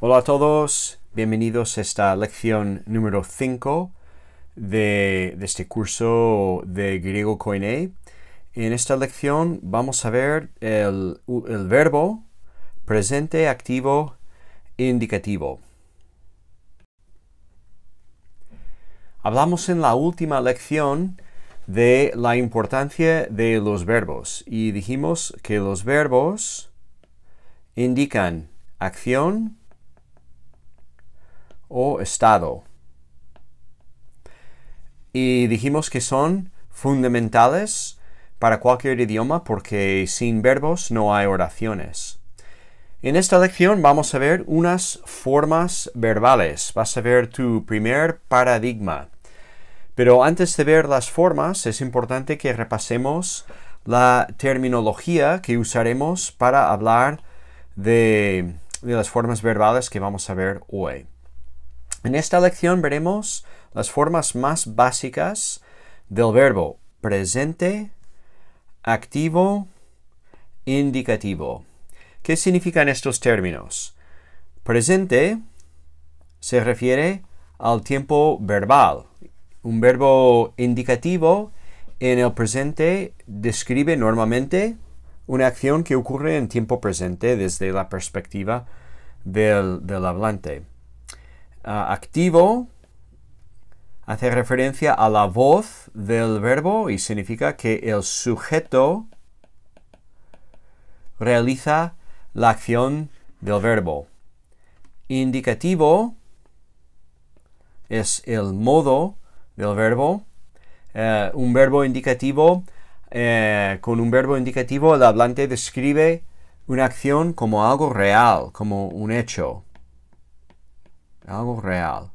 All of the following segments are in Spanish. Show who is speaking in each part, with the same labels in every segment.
Speaker 1: Hola a todos, bienvenidos a esta lección número 5 de este curso de griego Koine. En esta lección vamos a ver el verbo presente, activo e indicativo. Hablamos en la última lección de la importancia de los verbos y dijimos que los verbos indican acción o estado. Y dijimos que son fundamentales para cualquier idioma porque sin verbos no hay oraciones. En esta lección vamos a ver unas formas verbales. Vas a ver tu primer paradigma. Pero antes de ver las formas es importante que repasemos la terminología que usaremos para hablar de las formas verbales que vamos a ver hoy. En esta lección veremos las formas más básicas del verbo presente, activo, indicativo. ¿Qué significan estos términos? Presente se refiere al tiempo verbal. Un verbo indicativo en el presente describe normalmente una acción que ocurre en tiempo presente desde la perspectiva del hablante. Activo hace referencia a la voz del verbo y significa que el sujeto realiza la acción del verbo. Indicativo es el modo del verbo. Un verbo indicativo, con un verbo indicativo el hablante describe una acción como algo real, como un hecho. Algo real.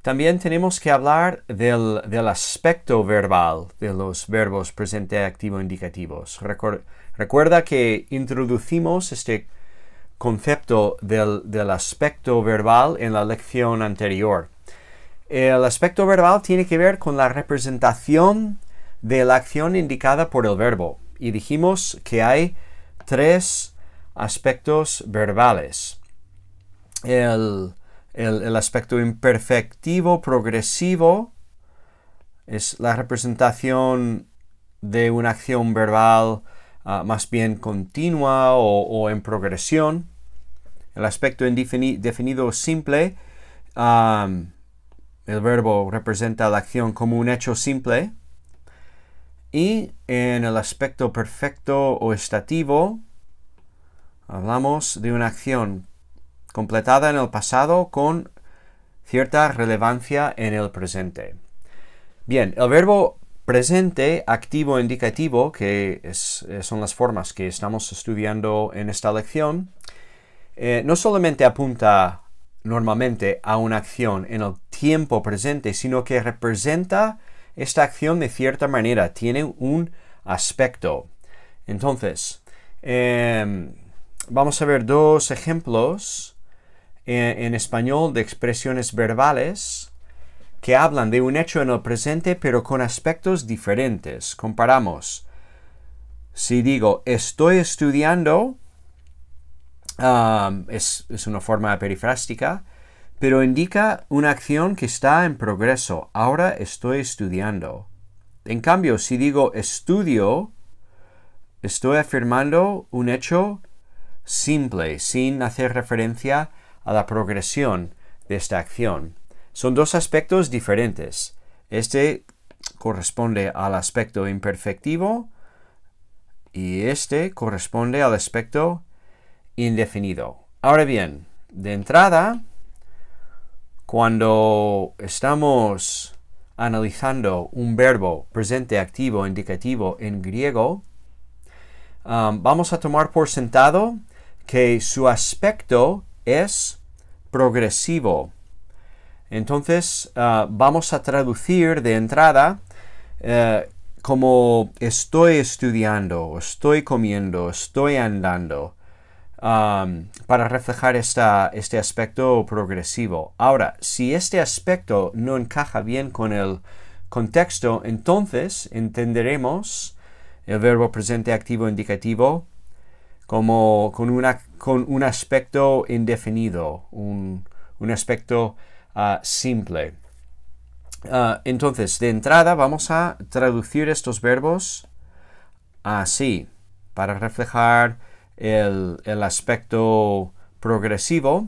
Speaker 1: También tenemos que hablar del aspecto verbal de los verbos presente, activo, indicativos. Recuerda que introducimos este concepto del aspecto verbal en la lección anterior. El aspecto verbal tiene que ver con la representación de la acción indicada por el verbo. Y dijimos que hay tres aspectos verbales. El aspecto imperfectivo progresivo es la representación de una acción verbal más bien continua o en progresión. El aspecto indefinido simple, el verbo representa la acción como un hecho simple. Y en el aspecto perfecto o estativo, hablamos de una acción completada en el pasado con cierta relevancia en el presente. Bien, el verbo presente, activo, indicativo, que son las formas que estamos estudiando en esta lección, no solamente apunta normalmente a una acción en el tiempo presente, sino que representa esta acción de cierta manera, tiene un aspecto. Entonces, vamos a ver dos ejemplos en español de expresiones verbales que hablan de un hecho en el presente pero con aspectos diferentes. Comparamos. Si digo estoy estudiando, es una forma perifrástica, pero indica una acción que está en progreso. Ahora estoy estudiando. En cambio, si digo estudio, estoy afirmando un hecho simple, sin hacer referencia a la progresión de esta acción. Son dos aspectos diferentes. Este corresponde al aspecto imperfectivo y este corresponde al aspecto indefinido. Ahora bien, de entrada, cuando estamos analizando un verbo presente, activo, indicativo en griego, vamos a tomar por sentado que su aspecto es progresivo. Entonces vamos a traducir de entrada como estoy estudiando, estoy comiendo, estoy andando, para reflejar este aspecto progresivo. Ahora, si este aspecto no encaja bien con el contexto, entonces entenderemos el verbo presente activo indicativo con un aspecto indefinido, un aspecto simple. Entonces, de entrada vamos a traducir estos verbos así, para reflejar el aspecto progresivo,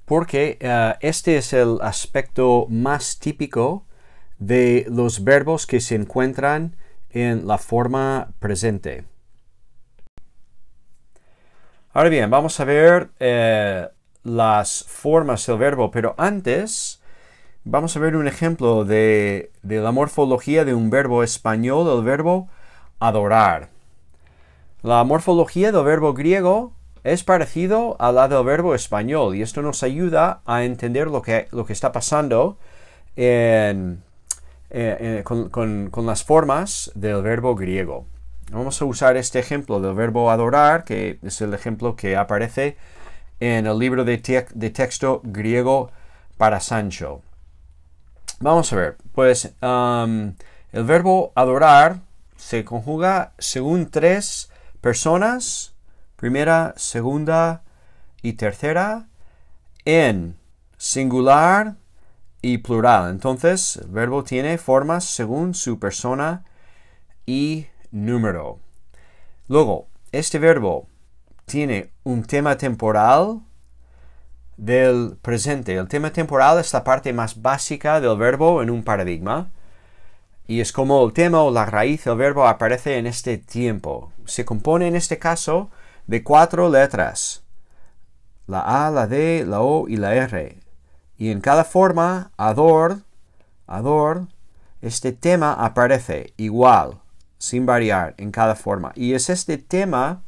Speaker 1: porque este es el aspecto más típico de los verbos que se encuentran en la forma presente. Ahora bien, vamos a ver las formas del verbo, pero antes vamos a ver un ejemplo de la morfología de un verbo español, el verbo adorar. La morfología del verbo griego es parecido a la del verbo español y esto nos ayuda a entender lo que está pasando con las formas del verbo griego. Vamos a usar este ejemplo del verbo adorar, que es el ejemplo que aparece en el libro de texto griego para Sancho. Vamos a ver, pues el verbo adorar se conjuga según tres personas, primera, segunda y tercera, en singular y plural. Entonces, el verbo tiene formas según su persona y número. Luego, este verbo tiene un tema temporal del presente. El tema temporal es la parte más básica del verbo en un paradigma. Y es como el tema o la raíz del verbo aparece en este tiempo. Se compone en este caso de 4 letras. La A, la D, la O y la R. Y en cada forma, ador, este tema aparece igual, sin variar en cada forma. Y es este tema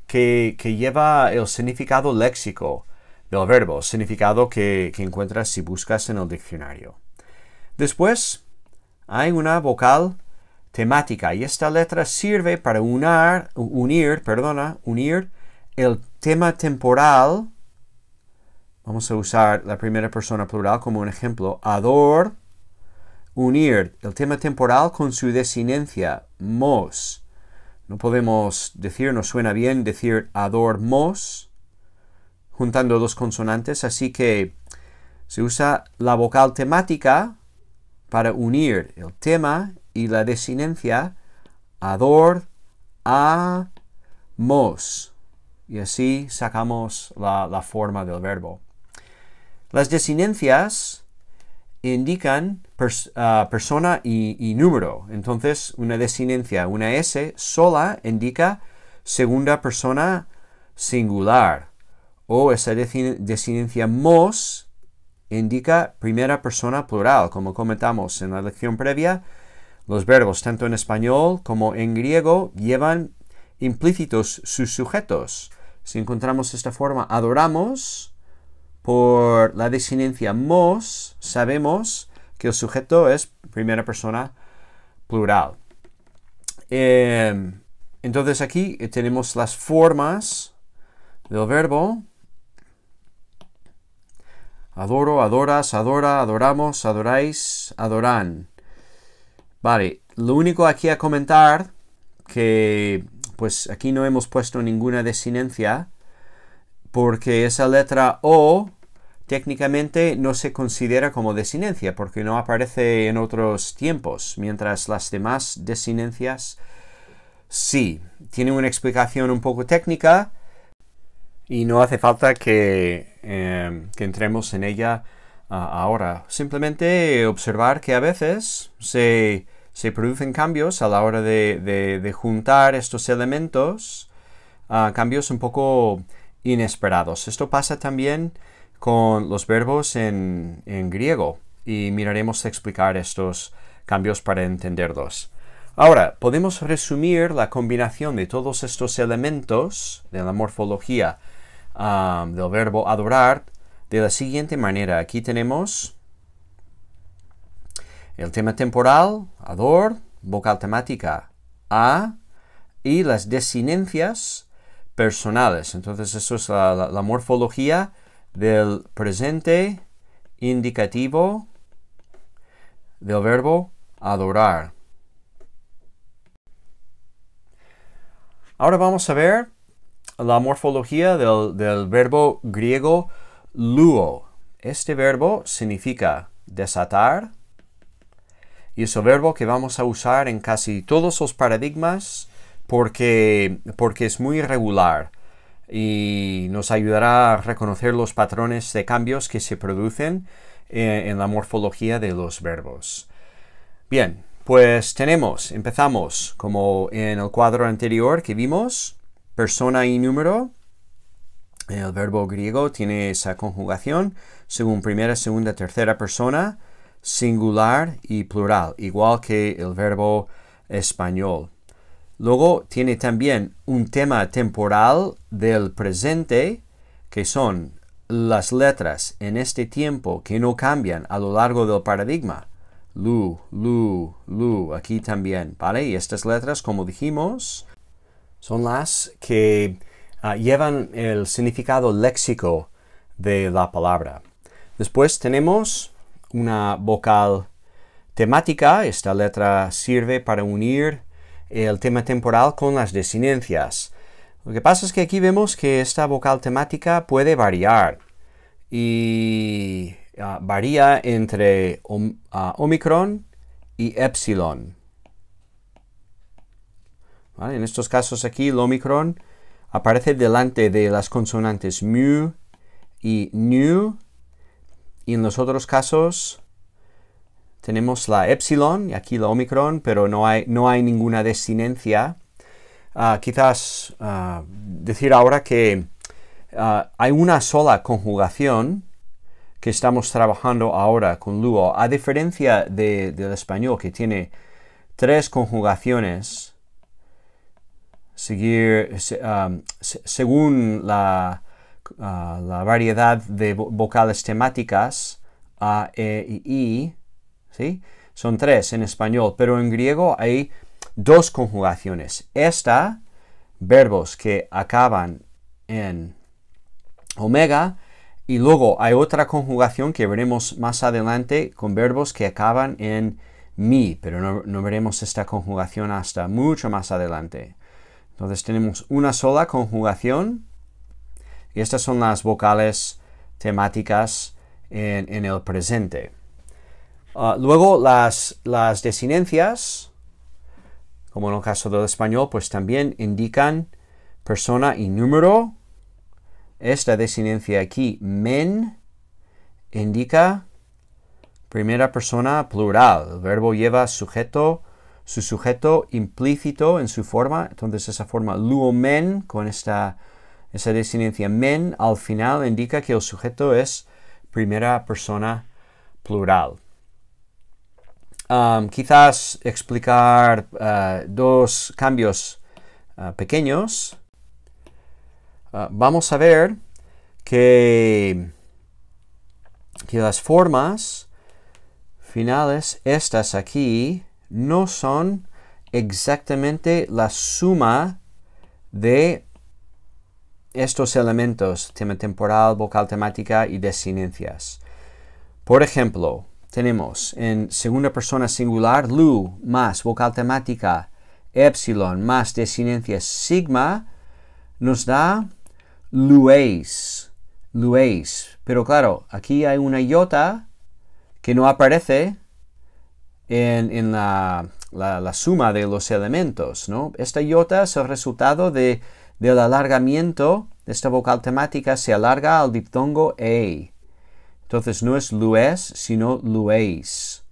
Speaker 1: que lleva el significado léxico del verbo, significado que encuentras si buscas en el diccionario. Después hay una vocal temática y esta letra sirve para unir el tema temporal. Vamos a usar la primera persona plural como un ejemplo. Ador, unir el tema temporal con su desinencia, mos. No podemos decir, no suena bien decir adormos juntando dos consonantes, así que se usa la vocal temática para unir el tema y la desinencia, ador, a, mos. Y así sacamos la forma del verbo. Las desinencias indican persona y número. Entonces, una desinencia, una S sola indica segunda persona singular. O esa desinencia mos indica primera persona plural. Como comentamos en la lección previa, los verbos tanto en español como en griego llevan implícitos sus sujetos. Si encontramos esta forma, adoramos, por la desinencia mos, sabemos que el sujeto es primera persona plural. Entonces aquí tenemos las formas del verbo. Adoro, adoras, adora, adoramos, adoráis, adoran. Vale, lo único aquí a comentar que pues aquí no hemos puesto ninguna desinencia porque esa letra O técnicamente no se considera como desinencia porque no aparece en otros tiempos, mientras las demás desinencias sí. Tiene una explicación un poco técnica y no hace falta que entremos en ella ahora. Simplemente observar que a veces se producen cambios a la hora de juntar estos elementos, cambios un poco inesperados. Esto pasa también con los verbos en griego y miraremos a explicar estos cambios para entenderlos. Ahora, podemos resumir la combinación de todos estos elementos de la morfología del verbo adorar de la siguiente manera. Aquí tenemos el tema temporal, ador, vocal temática, a, y las desinencias personales. Entonces, eso es la morfología del presente indicativo del verbo adorar. Ahora vamos a ver la morfología del verbo griego luo. Este verbo significa desatar y es el verbo que vamos a usar en casi todos los paradigmas porque es muy irregular y nos ayudará a reconocer los patrones de cambios que se producen en la morfología de los verbos. Bien, pues empezamos como en el cuadro anterior que vimos, persona y número. El verbo griego tiene esa conjugación según primera, segunda, tercera persona, singular y plural, igual que el verbo español. Luego tiene también un tema temporal del presente, que son las letras en este tiempo que no cambian a lo largo del paradigma. Lu, lu, lu, aquí también, ¿vale? Y estas letras, como dijimos, son las que llevan el significado léxico de la palabra. Después tenemos una vocal temática. Esta letra sirve para unir el tema temporal con las desinencias. Lo que pasa es que aquí vemos que esta vocal temática puede variar y varía entre omicron y epsilon. ¿Vale? En estos casos aquí el omicron aparece delante de las consonantes mu y nu, y en los otros casos tenemos la epsilon y aquí la omicron, pero no hay ninguna desinencia. Quizás decir ahora que hay una sola conjugación que estamos trabajando ahora con luo, a diferencia del español que tiene 3 conjugaciones según la variedad de vocales temáticas, a, e y i, ¿sí? Son 3 en español, pero en griego hay 2 conjugaciones. Verbos que acaban en omega, y luego hay otra conjugación que veremos más adelante con verbos que acaban en mi, pero no veremos esta conjugación hasta mucho más adelante. Entonces tenemos una sola conjugación y estas son las vocales temáticas en el presente. Luego las desinencias, como en el caso del español, pues también indican persona y número. Esta desinencia aquí, men, indica primera persona plural. El verbo lleva su sujeto implícito en su forma. Entonces esa forma luomen, con esa desinencia men, al final indica que el sujeto es primera persona plural. Quizás explicar 2 cambios pequeños. Vamos a ver que las formas finales, estas aquí, no son exactamente la suma de estos elementos, tema temporal, vocal temática y desinencias. Por ejemplo, tenemos en segunda persona singular lu más vocal temática epsilon más desinencia sigma, nos da lueis. Pero claro, aquí hay una iota que no aparece en la suma de los elementos, ¿no? Esta iota es el resultado del alargamiento de esta vocal temática, se alarga al diptongo e. Entonces no es lues, sino lueis.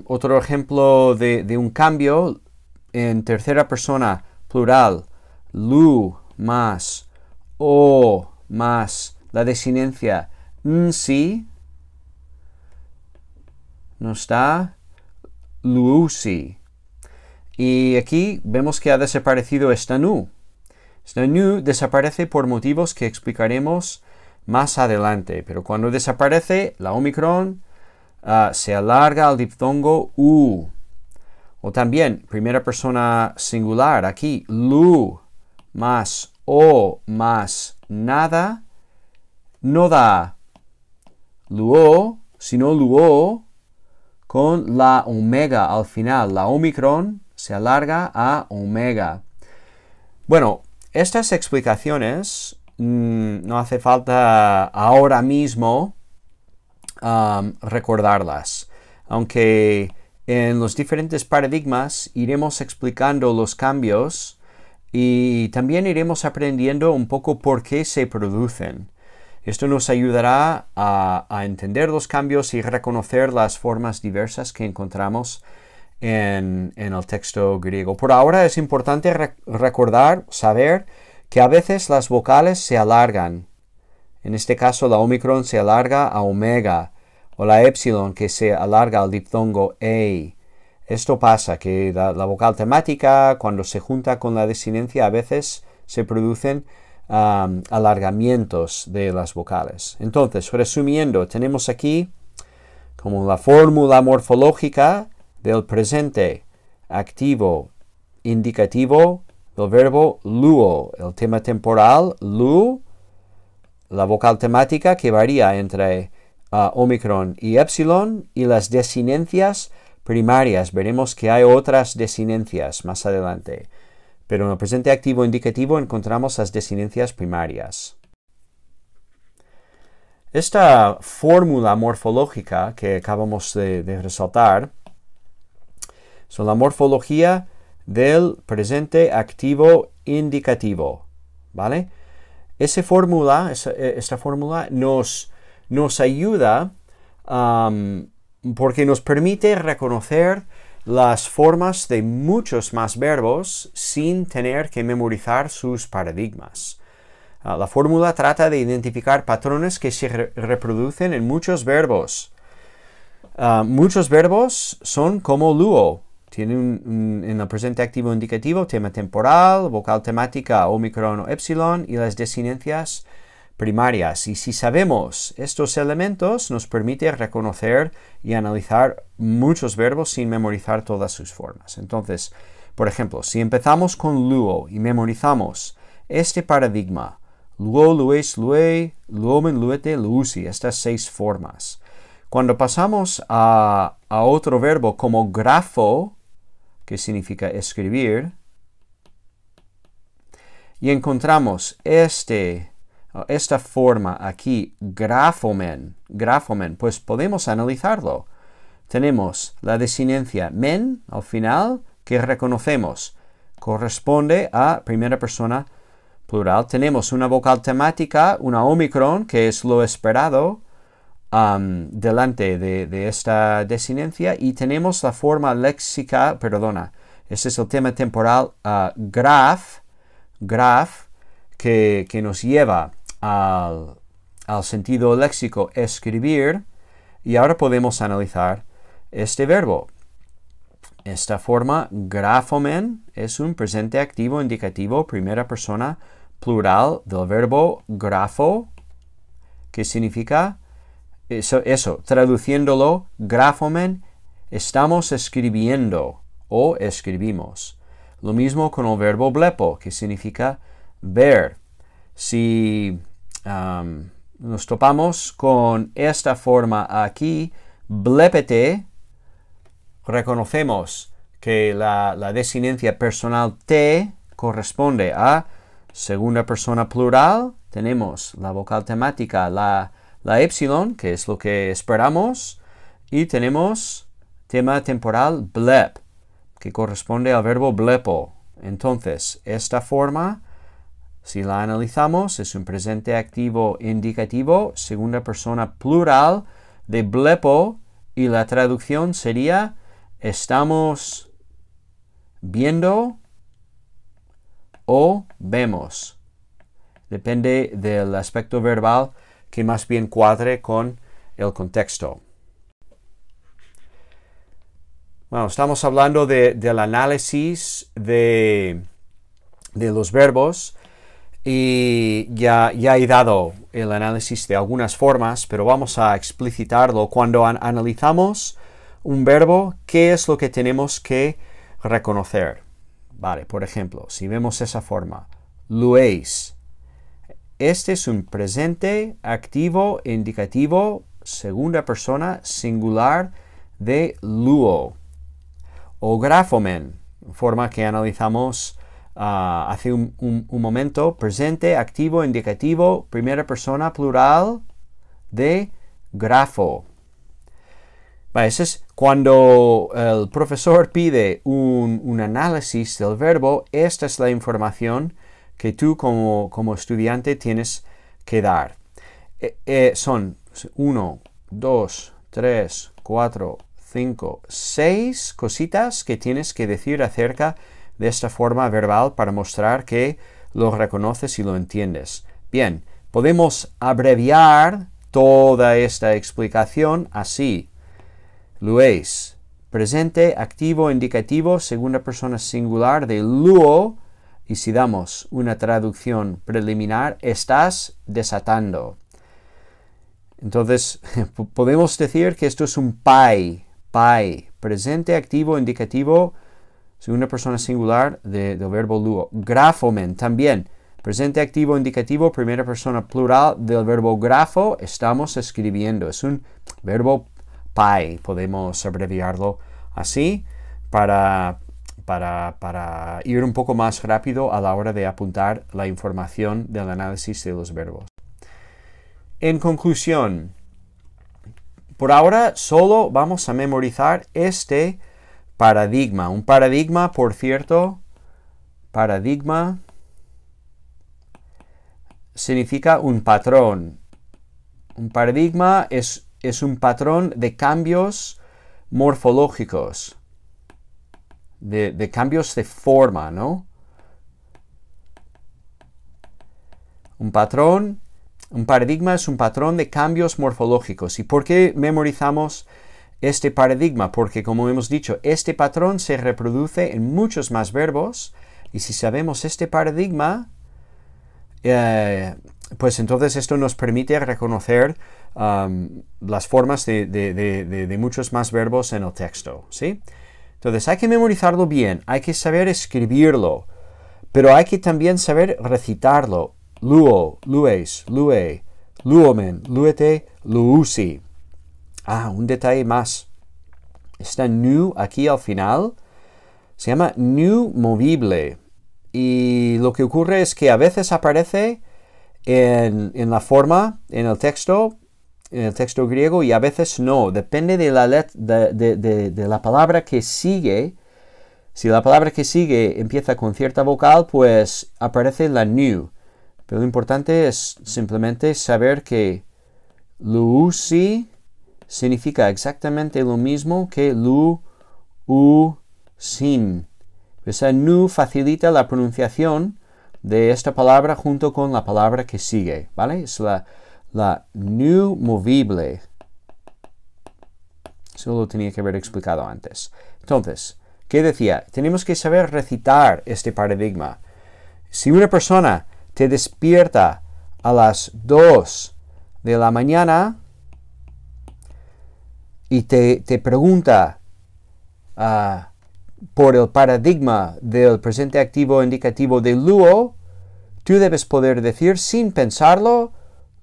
Speaker 1: Otro ejemplo de un cambio en tercera persona plural, lu más o más la desinencia nsi, nos da luusi. Y aquí vemos que ha desaparecido esta nu. Esta nu desaparece por motivos que explicaremos más adelante, pero cuando desaparece la omicron se alarga al diptongo u. O también, primera persona singular, aquí, lu más o más nada, no da luo, sino luo con la omega al final. La omicron se alarga a omega. Bueno, estas explicaciones no hace falta ahora mismo recordarlas, aunque en los diferentes paradigmas iremos explicando los cambios y también iremos aprendiendo un poco por qué se producen. Esto nos ayudará a entender los cambios y reconocer las formas diversas que encontramos en el texto griego. Por ahora es importante recordar, saber que a veces las vocales se alargan. En este caso la omicron se alarga a omega, o la epsilon que se alarga al diptongo e. Esto pasa, que la vocal temática, cuando se junta con la desinencia, a veces se producen alargamientos de las vocales. Entonces, resumiendo, tenemos aquí como la fórmula morfológica del presente activo indicativo del verbo luo, el tema temporal lu, la vocal temática que varía entre omicron y epsilon, y las desinencias primarias. Veremos que hay otras desinencias más adelante, pero en el presente activo indicativo encontramos las desinencias primarias. Esta fórmula morfológica que acabamos de resaltar son la morfología del presente activo indicativo, ¿vale? Esta fórmula nos ayuda porque nos permite reconocer las formas de muchos más verbos sin tener que memorizar sus paradigmas. La fórmula trata de identificar patrones que se reproducen en muchos verbos. Muchos verbos son como luo. Tienen en el presente activo indicativo tema temporal, vocal temática omicron o epsilon y las desinencias primarias. Y si sabemos estos elementos, nos permite reconocer y analizar muchos verbos sin memorizar todas sus formas. Entonces, por ejemplo, si empezamos con luo y memorizamos este paradigma, luo, lues, lue, luomen, luete, luusi, estas 6 formas. Cuando pasamos a otro verbo como grafo, que significa escribir, y encontramos esta forma aquí, grafomen, pues podemos analizarlo. Tenemos la desinencia men al final, que reconocemos, corresponde a primera persona plural. Tenemos una vocal temática, una omicron, que es lo esperado delante de esta desinencia, y tenemos la forma léxica, este es el tema temporal, graph, que nos lleva al sentido léxico escribir, y ahora podemos analizar este verbo. Esta forma, grafomen, es un presente activo indicativo primera persona plural del verbo grafo, que significa eso, traduciéndolo, grafomen, estamos escribiendo o escribimos. Lo mismo con el verbo blepo, que significa ver. Si nos topamos con esta forma aquí, blepete, reconocemos que la desinencia personal te corresponde a segunda persona plural. Tenemos la vocal temática, la epsilon, que es lo que esperamos, y tenemos tema temporal blep, que corresponde al verbo blepo. Entonces, esta forma, si la analizamos, es un presente activo indicativo, segunda persona plural de blepo, y la traducción sería estamos viendo o vemos. Depende del aspecto verbal que más bien cuadre con el contexto. Bueno, estamos hablando del análisis de los verbos, y ya he dado el análisis de algunas formas, pero vamos a explicitarlo. Cuando analizamos un verbo, ¿qué es lo que tenemos que reconocer? Vale, por ejemplo, si vemos esa forma, luéis. Este es un presente activo indicativo segunda persona singular de luo. O grafomen, forma que analizamos hace un momento, presente, activo, indicativo, primera persona, plural, de grafo. Vale, eso es cuando el profesor pide un análisis del verbo. Esta es la información que tú como estudiante tienes que dar. Son 1, 2, 3, 4, 5, 6 cositas que tienes que decir acerca de esta forma verbal para mostrar que lo reconoces y lo entiendes. Bien, podemos abreviar toda esta explicación así. Luis, presente, activo, indicativo, segunda persona singular de luo. Y si damos una traducción preliminar, estás desatando. Entonces, podemos decir que esto es un pai. Presente, activo, indicativo, segunda persona singular del verbo luo. Grafomen, también. Presente, activo, indicativo, primera persona plural del verbo grafo. Estamos escribiendo. Es un verbo pai. Podemos abreviarlo así para ir un poco más rápido a la hora de apuntar la información del análisis de los verbos. En conclusión, por ahora solo vamos a memorizar este paradigma. Un paradigma, por cierto, paradigma significa un patrón. Un paradigma es un patrón de cambios morfológicos, de cambios de forma, ¿no? Un paradigma es un patrón de cambios morfológicos. ¿Y por qué memorizamos este paradigma? Porque, como hemos dicho, este patrón se reproduce en muchos más verbos, y si sabemos este paradigma, pues entonces esto nos permite reconocer las formas de muchos más verbos en el texto, ¿sí? Entonces hay que memorizarlo bien, hay que saber escribirlo, pero hay que también saber recitarlo. Luo, lues, lue, luomen, luete, luusi. Un detalle más. Esta nu aquí al final se llama nu movible. Y lo que ocurre es que a veces aparece en la forma, en el texto griego, y a veces no. Depende de la palabra que sigue. Si la palabra que sigue empieza con cierta vocal, pues aparece la nu. Pero lo importante es simplemente saber que luusi significa exactamente lo mismo que lu-u-sin. Esa nu facilita la pronunciación de esta palabra junto con la palabra que sigue, ¿vale? Es la nu movible. Eso lo tenía que haber explicado antes. Entonces, ¿qué decía? Tenemos que saber recitar este paradigma. Si una persona te despierta a las 2 de la mañana y te pregunta por el paradigma del presente activo indicativo de luo, tú debes poder decir sin pensarlo,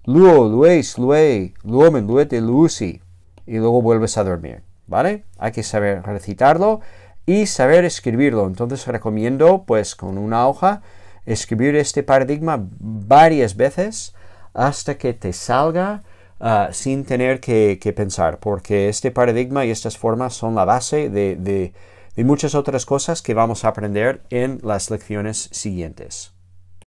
Speaker 1: luo, lues, lue, luomen, luete, luusi, y luego vuelves a dormir, ¿vale? Hay que saber recitarlo y saber escribirlo. Entonces recomiendo, pues con una hoja, escribir este paradigma varias veces hasta que te salga sin tener que pensar, porque este paradigma y estas formas son la base de muchas otras cosas que vamos a aprender en las lecciones siguientes.